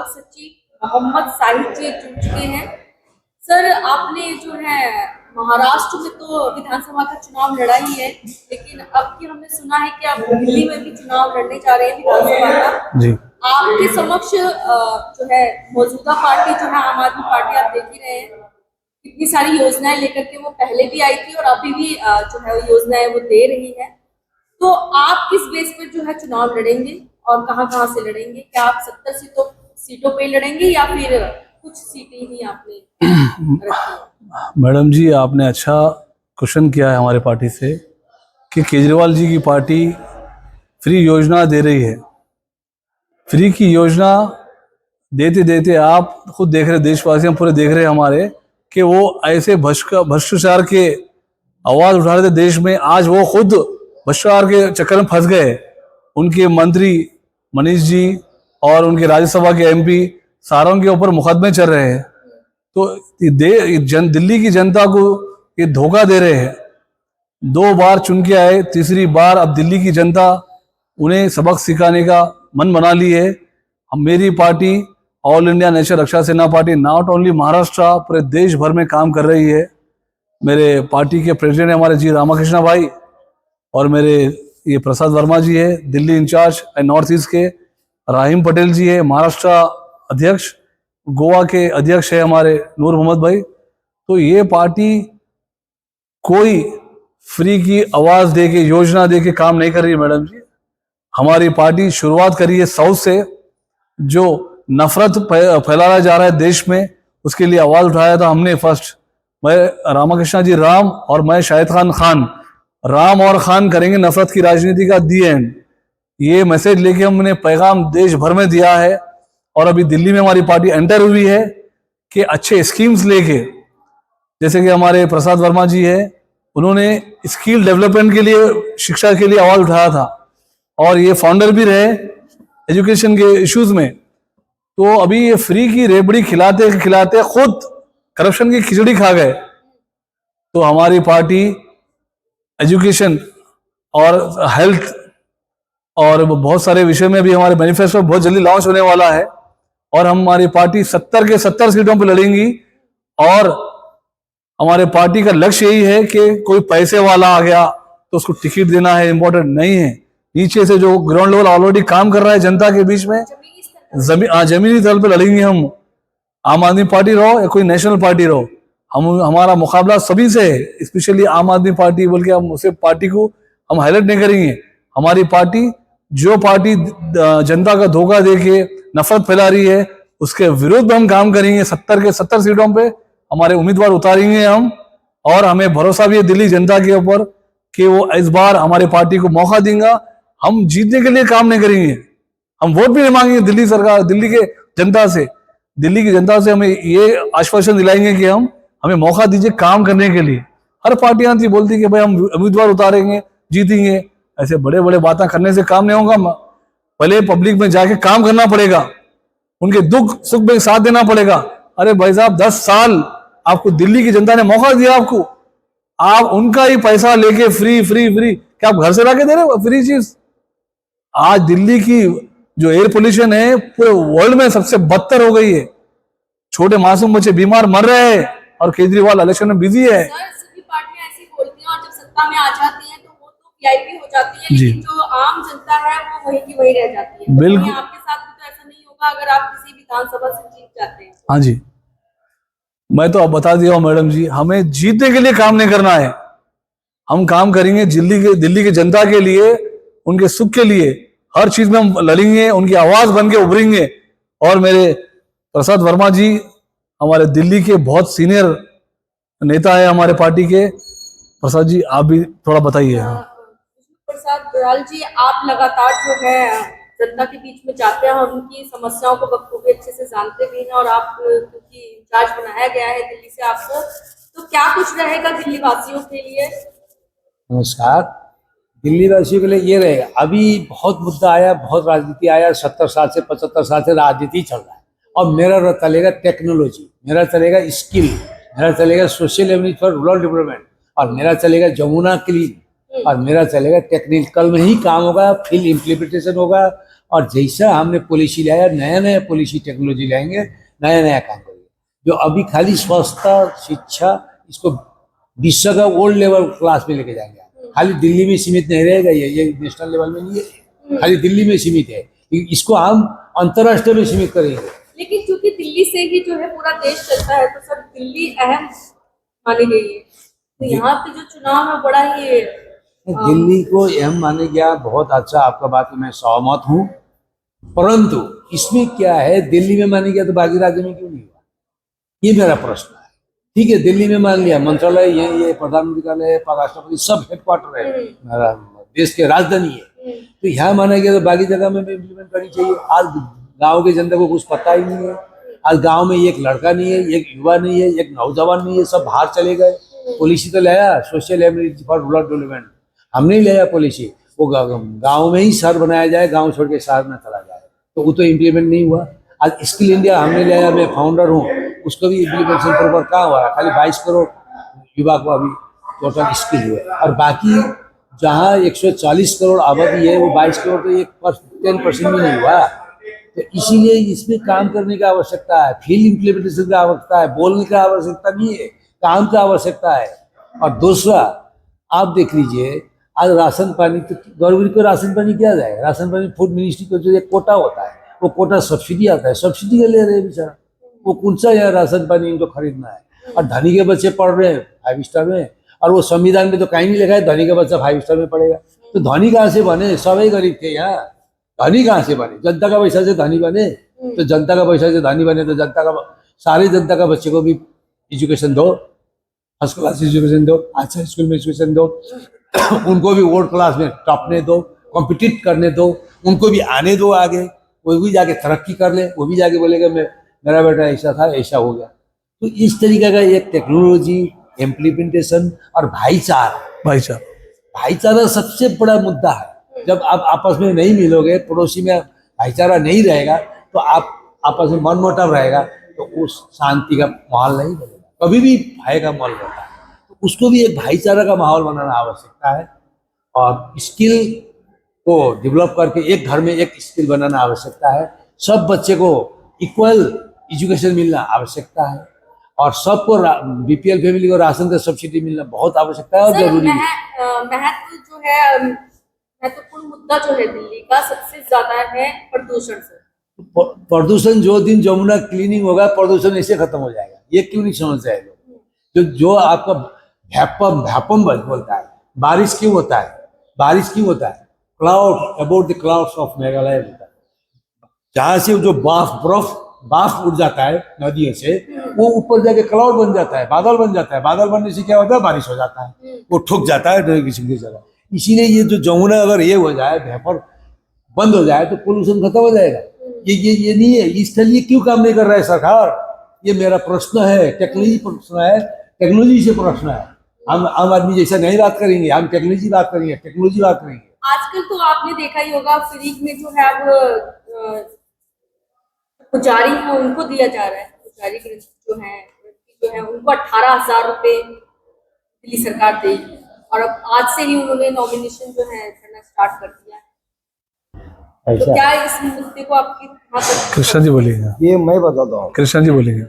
सचिव मोहम्मद साहिद जी जुड़ चुके हैं। सर, आपने जो है महाराष्ट्र में तो विधानसभा का चुनाव लड़ा ही है, लेकिन अब की हमने सुना है कि आप दिल्ली में भी चुनाव लड़ने जा रहे हैं विधानसभा का। जी। आपके समक्ष जो है मौजूदा पार्टी जो है आम आदमी पार्टी, आप देख ही रहे हैं कितनी सारी योजनाएं लेकर के वो पहले भी आई थी और अभी भी जो है योजनाएं वो दे रही है। तो आप किस बेस पर जो है चुनाव लड़ेंगे और कहाँ से लड़ेंगे? क्या आप 70 सीटों पे लड़ेंगे या फिर कुछ सीटें ही आपने रखी? मैडम जी, आपने अच्छा क्वेश्चन किया है हमारे पार्टी से कि केजरीवाल जी की पार्टी फ्री योजना दे रही है। फ्री की योजना देते देते आप खुद देख रहे, देशवासी हम पूरे देख रहे हैं हमारे, कि वो ऐसे भ्रष्टाचार के आवाज उठा रहे थे देश में। आज वो खुद भ्रष्टाचार के चक्कर में फंस गए। उनके मंत्री मनीष जी और उनके राज्यसभा के एमपी सारों के ऊपर मुकदमे चल रहे हैं। तो दिल्ली की जनता को ये धोखा दे रहे हैं। 2 बार चुन के आए, तीसरी बार अब दिल्ली की जनता उन्हें सबक सिखाने का मन बना ली है। हम मेरी पार्टी ऑल इंडिया नेशनल रक्षा सेना पार्टी नॉट ओनली महाराष्ट्र, पूरे देश भर में काम कर रही है। मेरे पार्टी के प्रेसिडेंट हमारे जी रामाकृष्ण भाई और मेरे ये प्रसाद वर्मा जी है दिल्ली इंचार्ज, नॉर्थ ईस्ट के राहिम पटेल जी है महाराष्ट्र अध्यक्ष, गोवा के अध्यक्ष है हमारे नूर मोहम्मद भाई। तो ये पार्टी कोई फ्री की आवाज दे के, योजना दे के काम नहीं कर रही है मैडम जी। हमारी पार्टी शुरुआत करी है साउथ से, जो नफरत फैलाया जा रहा है देश में, उसके लिए आवाज उठाया था हमने फर्स्ट। मैं रामाकृष्ण जी राम और मैं शाहिद खान खान, राम और खान करेंगे नफरत की राजनीति का दी एंड। ये मैसेज लेके हमने पैगाम देश भर में दिया है। और अभी दिल्ली में हमारी पार्टी एंटर हुई है कि अच्छे स्कीम्स लेके, जैसे कि हमारे प्रसाद वर्मा जी है, उन्होंने स्किल डेवलपमेंट के लिए, शिक्षा के लिए आवाज उठाया था और ये फाउंडर भी रहे एजुकेशन के इश्यूज में। तो अभी ये फ्री की रेबड़ी खिलाते खिलाते खुद करप्शन की खिचड़ी खा गए। तो हमारी पार्टी एजुकेशन और हेल्थ और बहुत सारे विषय में भी हमारे मैनिफेस्टो बहुत जल्दी लॉन्च होने वाला है। और हमारी पार्टी 70 के 70 सीटों पर लड़ेंगी। और हमारे पार्टी का लक्ष्य यही है कि कोई पैसे वाला आ गया तो उसको टिकट देना है, इंपॉर्टेंट नहीं है। नीचे से जो ग्राउंड लेवल ऑलरेडी काम कर रहा है जनता के बीच में, जमीनी तल पे लड़ेंगे हम। आम आदमी पार्टी रहो या कोई नेशनल पार्टी रहो, हमारा मुकाबला सभी से है। स्पेशली आम आदमी पार्टी बोल के हम उसे पार्टी को हम हाईलाइट नहीं करेंगे। हमारी पार्टी, जो पार्टी जनता का धोखा देके नफरत फैला रही है, उसके विरुद्ध हम काम करेंगे। 70 के 70 सीटों पे हमारे उम्मीदवार उतारेंगे हम। और हमें भरोसा भी है दिल्ली जनता के ऊपर कि वो इस बार हमारे पार्टी को मौका देगा। हम जीतने के लिए काम नहीं करेंगे, हम वोट भी नहीं मांगेंगे दिल्ली सरकार, दिल्ली के जनता से। दिल्ली की जनता से हमें ये आश्वासन दिलाएंगे कि हमें मौका दीजिए काम करने के लिए। हर पार्टियां थी बोलती कि भाई हम उम्मीदवार उतारेंगे, जीतेंगे। ऐसे बड़े बड़े बातें करने से काम नहीं होगा। पहले पब्लिक में जाके काम करना पड़ेगा, उनके दुख सुख में साथ देना पड़ेगा। अरे भाई साहब, 10 साल आपको दिल्ली की जनता ने मौका दिया आपको, आप उनका ही पैसा लेके फ्री फ्री फ्री, क्या आप घर से लाके दे रहे हो फ्री चीज? आज दिल्ली की जो एयर पोल्यूशन है पूरे वर्ल्ड में सबसे बदतर हो गई है। छोटे मासूम बच्चे बीमार मर रहे हैं और केजरीवाल इलेक्शन में बिजी है। सभी पार्टियां ऐसी बोलती हैं और जब सत्ता में आ जाती हैं तो वो तो वीआईपी हो जाती है, लेकिन जो आम जनता है वो वही की वही रह जाती है। बिल्कुल, आपके साथ भी तो ऐसा नहीं होगा अगर आप किसी विधानसभा से जीत जाते हैं। हाँ जी, मैं तो अब बता दिया हूं मैडम जी, हमें जीतने के लिए काम नहीं करना है। हम काम करेंगे दिल्ली के जनता के लिए, उनके सुख के लिए। हर चीज में हम लड़ेंगे, उनकी आवाज बन के उभरेंगे। और मेरे प्रसाद वर्मा जी हमारे दिल्ली के बहुत सीनियर नेता है हमारे पार्टी के। प्रसाद जी, आप भी थोड़ा बताइए। प्रसाद बराल जी, आप लगातार जो है जनता के बीच में जाते हैं और उनकी समस्याओं को बखूबी अच्छे से जानते भी हैं। और आप, क्योंकि इंचार्ज बनाया गया है दिल्ली से आपको, तो क्या कुछ रहेगा दिल्ली वासियों के लिए? नमस्कार। दिल्ली वासियों के लिए ये रहेगा, अभी बहुत मुद्दा आया, बहुत राजनीति आया। 70 साल से 75 साल से राजनीति चल रहा है। और मेरा चलेगा टेक्नोलॉजी, मेरा चलेगा स्किल, मेरा चलेगा social average for rural development, और मेरा चलेगा जमुना क्लीन, और मेरा चलेगा टेक्निकल में ही काम होगा। फील्ड इम्प्लीमेंटेशन होगा, और जैसा हमने पॉलिसी लाया, नया नया पॉलिसी टेक्नोलॉजी लाएंगे, नया नया काम करेंगे। जो अभी खाली स्वच्छता शिक्षा इसको विश्व का वर्ल्ड लेवल क्लास में लेके जाएंगे। खाली दिल्ली में सीमित नहीं रहेगा, ये नेशनल लेवल में नहीं है, खाली दिल्ली में सीमित है, इसको हम अंतर्राष्ट्रीय में सीमित करेंगे। लेकिन क्योंकि दिल्ली से ही जो है पूरा देश चलता है, तो सर दिल्ली अहम मानी गई है, तो यहाँ पे जो चुनाव है बड़ा ही दिल्ली को अहम माने गया, बहुत अच्छा, आपका बात में मैं सहमत हूँ। परंतु इसमें क्या है, दिल्ली में माने गया तो बाकी राज्य में क्यों नहीं हुआ, ये मेरा प्रश्न है। ठीक है, दिल्ली में मान लिया, मंत्रालय ये प्रधानमंत्री कार्यालय, राष्ट्रपति सब हेडक्वार्टर है, मेरा देश के राजधानी है, तो यहाँ माना गया तो बाकी जगह में भी इम्प्लीमेंट करनी चाहिए। आज गांव के जनता को कुछ पता ही नहीं है। आज गांव में एक लड़का नहीं है, एक युवा नहीं है, एक नौजवान नहीं है, सब बाहर चले गए। पॉलिसी तो लाया social ability for rural development, हमने ही लाया पॉलिसी, वो गाँव में ही शहर बनाया जाए, गाँव छोड़ के शहर में चला जाए, तो वो तो इम्प्लीमेंट नहीं हुआ। आज स्किल इंडिया हमने लाया, मैं फाउंडर हूँ, उसको भी इम्प्लीमेंटेशन पर कहाँ हुआ है, खाली 22 करोड़ युवा को अभी टोटल स्किल हुए, और बाकी जहाँ 140 करोड़ आबादी है वो 22 करोड़ तो 10% भी नहीं हुआ। तो इसीलिए इसमें काम करने की आवश्यकता है, फील्ड इम्प्लीमेंटेशन की आवश्यकता है, बोलने की आवश्यकता नहीं है, काम की आवश्यकता है। और दूसरा आप देख लीजिए, आज राशन पानी तो गरीब को राशन पानी किया जाए, राशन पानी फूड मिनिस्ट्री का जो एक कोटा होता है, वो कोटा सब्सिडी आता है, सब्सिडी का ले रहे हैं बेचारा, वो कौन सा है राशन पानी इनको खरीदना है। और धनी के बच्चे पढ़ रहे हैं 5 स्टार में, और वो संविधान में तो कहीं नहीं लिखा है धनी का बच्चा 5 स्टार में पढ़ेगा, तो धनी कहाँ से बने, सभी गरीब थे यहाँ, धनी कहाँ से बने, जनता का पैसा से धनी बने, तो जनता का पैसा से धनी बने तो जनता का सारे जनता का बच्चे को भी एजुकेशन दो, फर्स्ट क्लास एजुकेशन दो, अच्छा स्कूल में एजुकेशन दो, उनको भी वर्ल्ड क्लास में टॉपने दो, कॉम्पिटिट करने दो, उनको भी आने दो आगे, वो भी जाके तरक्की कर ले, वो भी जाके बोलेगा मैं मेरा बेटा ऐसा था ऐसा हो गया। तो इस तरीके का एक टेक्नोलॉजी इम्प्लीमेंटेशन और भाईचारा सबसे बड़ा मुद्दा है। जब आप आपस में नहीं मिलोगे, पड़ोसी में भाईचारा नहीं रहेगा, तो आप आपस में मनमुटाव रहेगा, तो उस शांति का माहौल नहीं बनेगा, कभी भी भय का माहौल रहता है। तो उसको भी एक भाईचारा का माहौल बनाना आवश्यकता है, और स्किल को डेवलप करके एक घर में एक स्किल बनाना आवश्यकता है। सब बच्चे को इक्वल एजुकेशन मिलना आवश्यकता है, और सबको बीपीएल फैमिली को राशन का सब्सिडी मिलना बहुत आवश्यकता है और जरूरी है। महत्व जो है, महत्वपूर्ण मुद्दा जो है दिल्ली का सबसे ज्यादा है प्रदूषण से। प्रदूषण जो दिन जमुना क्लीनिंग होगा, प्रदूषण ऐसे खत्म हो जाएगा, ये क्यों नहीं समझ रहे लोग। जो आपका भ्यापम बोलता है, बारिश क्यों होता है, बारिश क्यों होता है, cloud about the clouds of Meghalaya होता है, जहाँ से जो बाफ उड़ जाता है नदियों से, वो ऊपर जाके क्लाउड बन जाता है, बादल बन जाता है, बादल बनने से क्या होता है, बारिश हो जाता है, वो ठुक जाता है किसी की जगह। इसीलिए ये जो जमुना अगर ये हो जाए, वेपर बंद हो जाए, तो पोल्यूशन खत्म हो जाएगा। ये नहीं है, इसके लिए क्यों काम नहीं कर रहा है सरकार, ये मेरा प्रश्न है, टेक्नोलॉजी प्रश्न है, टेक्नोलॉजी से प्रश्न है। हम आम आदमी जैसा नहीं बात करेंगे, हम टेक्नोलॉजी बात करेंगे, टेक्नोलॉजी बात करेंगे। आजकल तो आपने देखा ही होगा, फ्री में जो है अब पुजारी है उनको दिया जा रहा है, पुजारी जो है उनको 18,000 रुपए दिल्ली सरकार देगी, और अब आज से ही उन्होंने नॉमिनेशन जो है करना स्टार्ट कर दिया है। तो क्या इस मुद्दे को आपकी कृष्णा जी बोलेंगे, ये मैं बताता हूँ। कृष्णा जी बोलेंगे।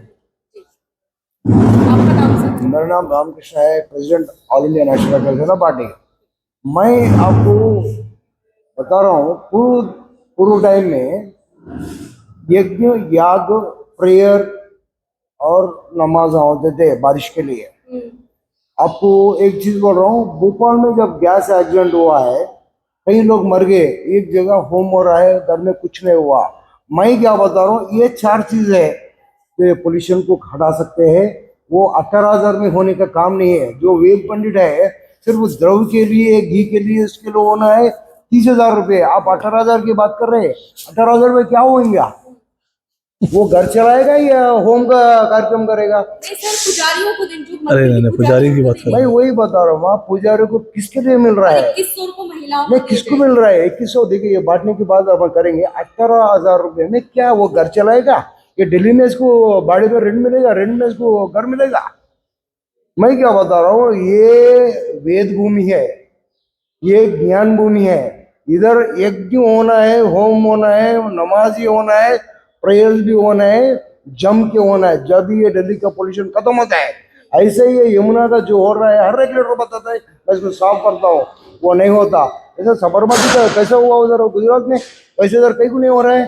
आपका नाम सर? मेरा नाम रामकृष्ण है, प्रेसिडेंट ऑल इंडिया नेशनल जनता पार्टी। मैं आपको बता रहा हूँ, पूर्व टाइम में यज्ञ याग प्रेयर और नमाज होते थे बारिश के लिए। आपको एक चीज बोल रहा हूँ, भोपाल में जब गैस एक्सीडेंट हुआ है, कई लोग मर गए, एक जगह होम हो रहा है, घर में कुछ नहीं हुआ। मैं क्या बता रहा हूँ, ये 4 चीज है जो पोल्यूशन को घटा सकते हैं। वो 18,000 में होने का काम नहीं है। जो वेद पंडित है, सिर्फ द्रव के लिए, घी के लिए, इसके लिए होना है 30,000 रुपये। आप 18,000 की बात कर रहे हैं, 18,000 में क्या होंगे? वो घर चलाएगा या होम का कार्यक्रम करेगा? नहीं सर, पुजारियों को दिन अरे नहीं, पुजारी की बात कर मैं वही बता रहा हूँ, वहाँ पुजारियों को किसके लिए मिल रहा है? 2100 को महिलाओं नहीं, किसको मिल रहा है 2100? देखिए, ये बांटने की बात अपन करेंगे। 18,000 रुपये में क्या वो घर चलाएगा? ये दिल्ली में इसको बाड़ी में रेंट मिलेगा, रेंट में इसको घर मिलेगा? मैं क्या बता रहा हूँ, ये वेद भूमि है, ये ज्ञान भूमि है। इधर यज्ञ होना है, होम होना है, नमाजी होना है, प्रेयर्स भी होना है, जम के होना है, जब ये दिल्ली का पोल्यूशन खत्म होता है। ऐसे ही ये यमुना का जो हो रहा है, हर एक लीडर बताता है मैं इसको साफ करता हूँ, वो नहीं होता। ऐसा साबरमती का कैसे हुआ उधर गुजरात में, वैसे इधर कहीं को नहीं हो रहा है।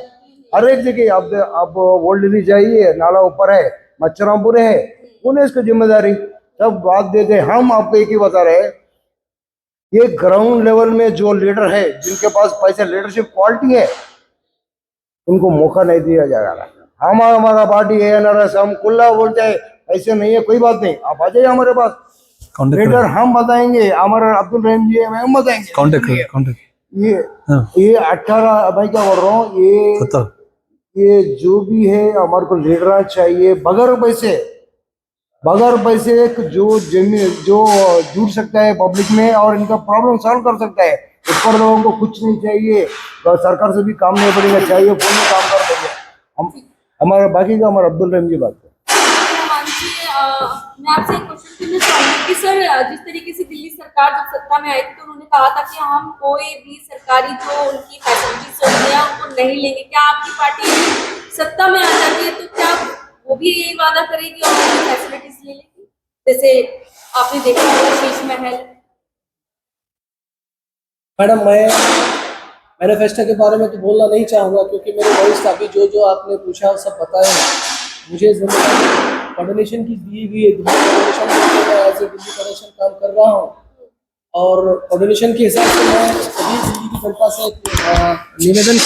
हर एक जगह आप ओल्ड दिल्ली जाइए, नाला ऊपर है, मच्छरामपुर है, उन्हें इसकी जिम्मेदारी सब बात देते। हम आपको एक ही बता रहे हैं, ये ग्राउंड लेवल में जो लीडर है, जिनके पास पैसे लीडरशिप क्वालिटी है, उनको मौका नहीं दिया जा रहा। हमारा पार्टी है NRS, हम खुला बोलते हैं, ऐसे नहीं है, कोई बात नहीं, आप आ जाइए हमारे पास, लीडर हम बताएंगे, हमारा अब्दुल रहीम जी है, हम बताएंगे। कांटेक्ट ये 18 भाई क्या बोल रहा हूँ, ये जो भी है हमारे को लीडर चाहिए, बगैर पैसे एक जो जमीन जो जुड़ सकता है पब्लिक में और इनका प्रॉब्लम सॉल्व कर सकता है। ऊपर लोगों को कुछ नहीं चाहिए, तो सरकार से भी काम नहीं पड़ेगा, चाहिए फोन में काम कर देंगे हम। हमारा बाकी का हमारा अब्दुल रहीम जी बात है। मैं आपसे एक क्वेश्चन पूछना चाहूंगी कि सर, जिस तरीके से दिल्ली सरकार जब सत्ता में आई थी तो उन्होंने कहा था कि हम कोई भी सरकारी जो उनकी फैसिलिटीज होती है उनको नहीं लेंगे। क्या आपकी पार्टी सत्ता में आ जाती है तो क्या वो भी यही वादा करेगी और उनकी फैसिलिटीज ले लेगी, जैसे आपने देखा होगा शीश महल? मैडम, मैं मैनिफेस्टो के बारे में तो बोलना नहीं चाहूँगा, क्योंकि मेरे वरिष्ठ अभी जो आपने पूछा वो सब बताया है। मुझे जिम्मेदारी कोऑर्डिनेशन की दी हुई है, दिल्ली कोऑर्डिनेशन में एज ए दिल्ली कोऑर्डिनेशन काम कर रहा हूँ, और कोऑर्डिनेशन के हिसाब से मैं सभी दिल्ली की जनता से निवेदन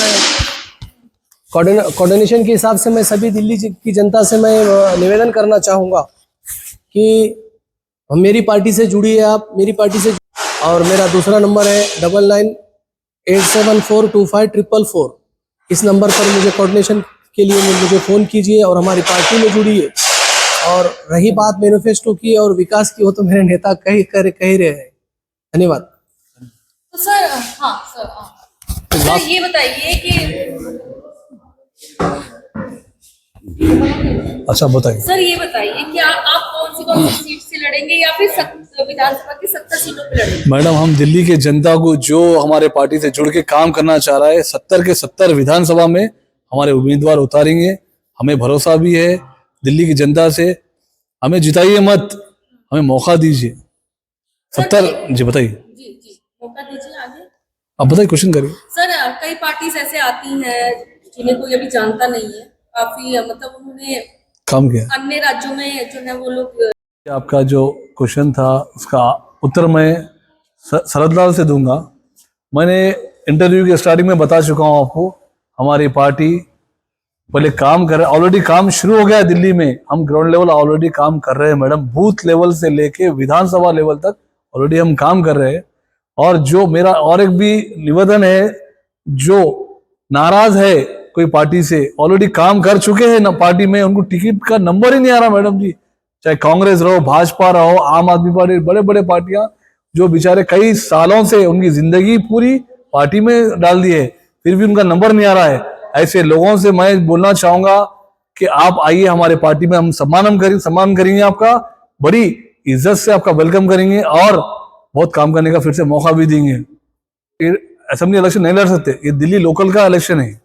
कोऑर्डिनेशन के हिसाब से मैं सभी दिल्ली की जनता से मैं निवेदन करना चाहूँगा कि मेरी पार्टी से जुड़िए आप, मेरी पार्टी से। और मेरा दूसरा नंबर है 9987425444। इस नंबर पर मुझे कोऑर्डिनेशन के लिए मुझे फ़ोन कीजिए और हमारी पार्टी में जुड़िए। और रही बात मैनिफेस्टो की और विकास की, वो तो मेरे नेता कह रहे हैं। धन्यवाद। तो सर, हाँ सर, ये बताइए कि अच्छा बताइए सर, ये बताइए कि आप कौन सी सीट से लड़ेंगे या फिर विधानसभा की 70 सीटों पे लड़ेंगे? मैडम, हम दिल्ली के जनता को जो हमारे पार्टी से जुड़ के काम करना चाह रहा है, 70 के 70 विधानसभा में हमारे उम्मीदवार उतारेंगे। हमें भरोसा भी है दिल्ली की जनता से। हमें जिताइए मत, हमें मौका दीजिए। 70 जी बताइए। जी मौका दीजिए। आगे आप बताइए, क्वेश्चन करिए। सर, कई पार्टीज ऐसे आती हैं जिन्हें कोई अभी जानता नहीं है, काफी मतलब उन्होंने काम किया। अन्य राज्यों में जो है वो लोग। आपका जो क्वेश्चन था उसका उत्तर मैं सरदलाल से दूंगा। मैंने इंटरव्यू के स्टार्टिंग में बता चुका हूं आपको, हमारी पार्टी पहले काम कर रहे, ऑलरेडी काम शुरू हो गया है दिल्ली में। हम ग्राउंड लेवल ऑलरेडी काम कर रहे हैं मैडम, बूथ लेवल से लेके विधानसभा लेवल तक ऑलरेडी हम काम कर रहे हैं। और जो मेरा और एक भी निवेदन है, जो नाराज है कोई पार्टी से, ऑलरेडी काम कर चुके हैं ना पार्टी में, उनको टिकट का नंबर ही नहीं आ रहा मैडम जी। चाहे कांग्रेस रहो, भाजपा रहो, आम आदमी पार्टी, बड़े बड़े पार्टियां जो बेचारे कई सालों से उनकी जिंदगी पूरी पार्टी में डाल दी है, फिर भी उनका नंबर नहीं आ रहा है। ऐसे लोगों से मैं बोलना चाहूंगा कि आप आइए हमारे पार्टी में, हम सम्मान करेंगे आपका, बड़ी इज्जत से आपका वेलकम करेंगे और बहुत काम करने का फिर से मौका भी देंगे। असेंबली इलेक्शन नहीं लड़ सकते, ये दिल्ली लोकल का इलेक्शन है।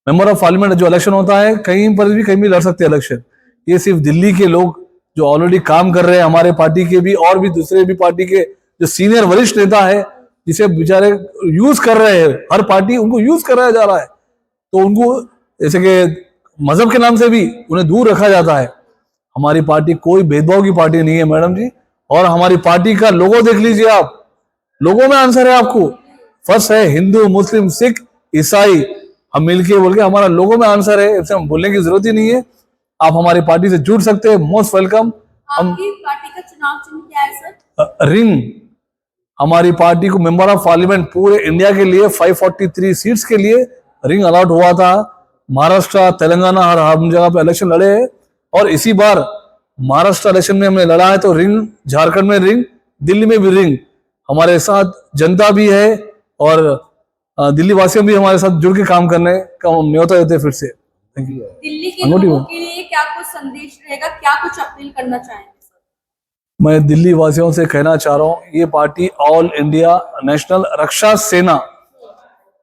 मेंबर ऑफ पार्लियामेंट जो इलेक्शन होता है कहीं पर भी कहीं भी लड़ सकते हैं इलेक्शन। ये सिर्फ दिल्ली के लोग जो ऑलरेडी काम कर रहे हैं हमारे पार्टी के भी और भी दूसरे भी पार्टी के जो सीनियर वरिष्ठ नेता है, जिसे बेचारे यूज कर रहे हैं, हर पार्टी उनको यूज कराया जा रहा है, तो उनको जैसे कि मजहब के नाम से भी उन्हें दूर रखा जाता है। हमारी पार्टी कोई भेदभाव की पार्टी नहीं है मैडम जी। और हमारी पार्टी का लोगो देख लीजिए आप, लोगों में आंसर है आपको। फर्स्ट है हिंदू, मुस्लिम, सिख, ईसाई, हम मिलके बोल के हमारा लोगों में आंसर है, इससे हम बोलने की जरूरत ही नहीं है। आप हमारी पार्टी से जुड़ सकते हैं, मोस्ट वेलकम। आपकी पार्टी का चुनाव चिन्ह क्या है सर? रिंग। हमारी पार्टी को मेंबर ऑफ पार्लियामेंट पूरे इंडिया के लिए 543 सीट्स के लिए रिंग अलॉट हुआ था। महाराष्ट्र, तेलंगाना, हर हम जगह पे इलेक्शन लड़े हैं और इसी बार महाराष्ट्र इलेक्शन में हमने लड़ा है तो रिंग, झारखंड में रिंग, दिल्ली में भी रिंग। हमारे साथ जनता भी है और दिल्ली वासियों भी हमारे साथ जुड़ के काम करने का हम न्योता देते हैं फिर से। Thank you. दिल्ली के लोगों के लिए क्या कुछ संदेश रहेगा, क्या कुछ अपील करना चाहेंगे सर? मैं दिल्ली वासियों से कहना चाह रहा हूँ, ये पार्टी ऑल इंडिया नेशनल रक्षा सेना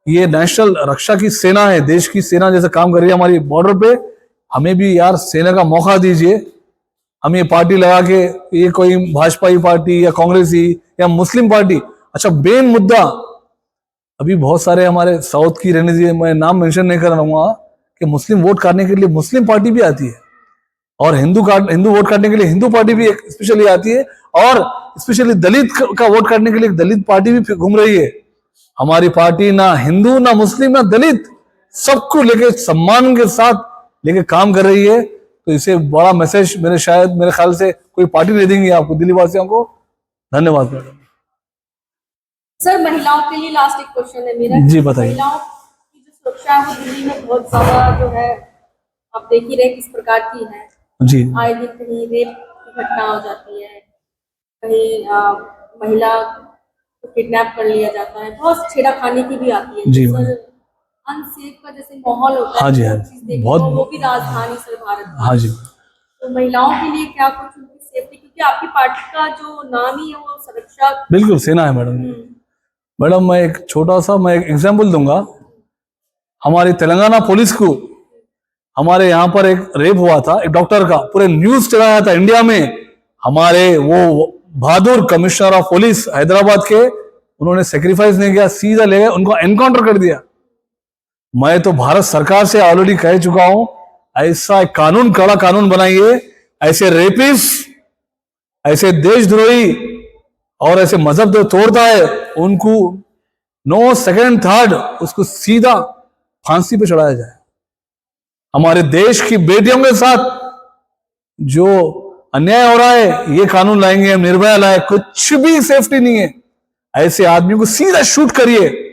ये नेशनल रक्षा की सेना है, देश की सेना जैसे काम कर रही है हमारी बॉर्डर पे। हमें भी यार सेना का मौका दीजिए। हम ये पार्टी लगा के, ये कोई भाजपाई पार्टी या कांग्रेसी या मुस्लिम पार्टी, अच्छा मेन मुद्दा अभी बहुत सारे हमारे साउथ की रहने दीजिए, मैं नाम मेंशन नहीं कर रहूंगा, कि मुस्लिम वोट काटने के लिए मुस्लिम पार्टी भी आती है, और हिंदू वोट काटने के लिए हिंदू पार्टी भी एक स्पेशली आती है, और स्पेशली दलित का वोट काटने के लिए एक दलित पार्टी भी घूम रही है। हमारी पार्टी ना हिंदू ना मुस्लिम ना दलित, सबको लेके सम्मान के साथ लेके काम कर रही है। तो इसे बड़ा मैसेज मेरे ख्याल से कोई पार्टी नहीं देंगी आपको, दिल्ली वासियों को। धन्यवाद मैडम। सर, महिलाओं के लिए लास्ट एक क्वेश्चन है मेरा। जी, बताइए। महिलाओं की जो सुरक्षा है वो दिल्ली में बहुत ज्यादा जो है आप देख ही रहे किस प्रकार की है। जी आए दिन कहीं रेप की घटना हो जाती है, कहीं महिला को किडनैप कर लिया जाता है, बहुत छेड़खानी की भी आती है। जी, तो सर, अनसेफ का जैसे माहौल होता हाँ है, जी, वो हाँ चीज़ जी, देखी, बहुत- वो भी राजधानी सर भारत की। हाँ जी। तो महिलाओं के लिए क्या कुछ उनकी सेफ्टी, क्योंकि आपकी पार्टी का जो नाम ही है वो सुरक्षा। बिल्कुल सेना है मैडम। मैडम मैं एक छोटा सा मैं एक एग्जांपल दूंगा। हमारी तेलंगाना पुलिस को, हमारे यहाँ पर एक रेप हुआ था एक डॉक्टर का, पूरे न्यूज चलाया था इंडिया में। हमारे वो बहादुर कमिश्नर ऑफ पुलिस हैदराबाद के, उन्होंने सेक्रीफाइस नहीं किया, सीधा ले गए, उनको एनकाउंटर कर दिया। मैं तो भारत सरकार से ऑलरेडी कह चुका हूं, ऐसा एक कानून, कड़ा कानून बनाइए, ऐसे रेपिस्ट, ऐसे देशद्रोही और ऐसे मजहब जो तोड़ता है उनको नो सेकंड थर्ड उसको सीधा फांसी पे चढ़ाया जाए। हमारे देश की बेटियों के साथ जो अन्याय हो रहा है, ये कानून लाएंगे हम, निर्भया लाए, कुछ भी सेफ्टी नहीं है। ऐसे आदमी को सीधा शूट करिए,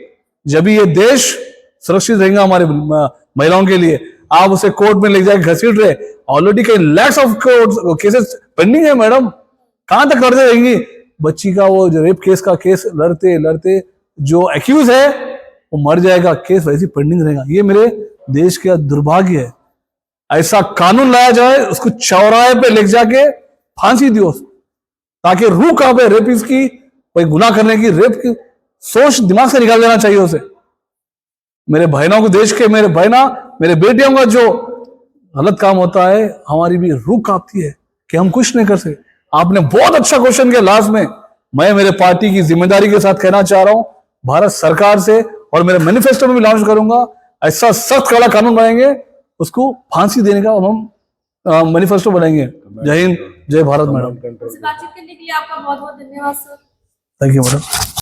जब ये देश सुरक्षित रहेगा हमारे महिलाओं के लिए। आप उसे कोर्ट में ले जाके घसीट रहे, ऑलरेडी कई लैक्स ऑफ केसेस पेंडिंग है मैडम, कहां तक करते रहेंगी। बच्ची का वो जो रेप केस का केस लड़ते लड़ते जो एक्यूज है वो मर जाएगा, केस वैसे पेंडिंग रहेगा। ये मेरे देश का दुर्भाग्य है। ऐसा कानून लाया जाए, उसको चौराहे पे ले जाके फांसी दियो, ताकि रूह कहां पे रेपिस्ट की, कोई गुनाह करने की, रेप की सोच दिमाग से निकाल देना चाहिए उसे। मेरे बहनों को, देश के मेरे बहना, मेरे बेटियों का जो गलत काम होता है, हमारी भी रूह कांपती है कि हम कुछ नहीं कर सकते। आपने बहुत अच्छा क्वेश्चन किया लास्ट में। मैं मेरे पार्टी की जिम्मेदारी के साथ कहना चाह रहा हूं, भारत सरकार से, और मेरे मैनिफेस्टो में भी लॉन्च करूंगा, ऐसा सख्त कड़ा कानून बनाएंगे, उसको फांसी देने का हम मैनिफेस्टो बनाएंगे। जय हिंद, जय भारत मैडम। बातचीत करने के लिए आपका बहुत बहुत धन्यवाद सर। Thank you madam.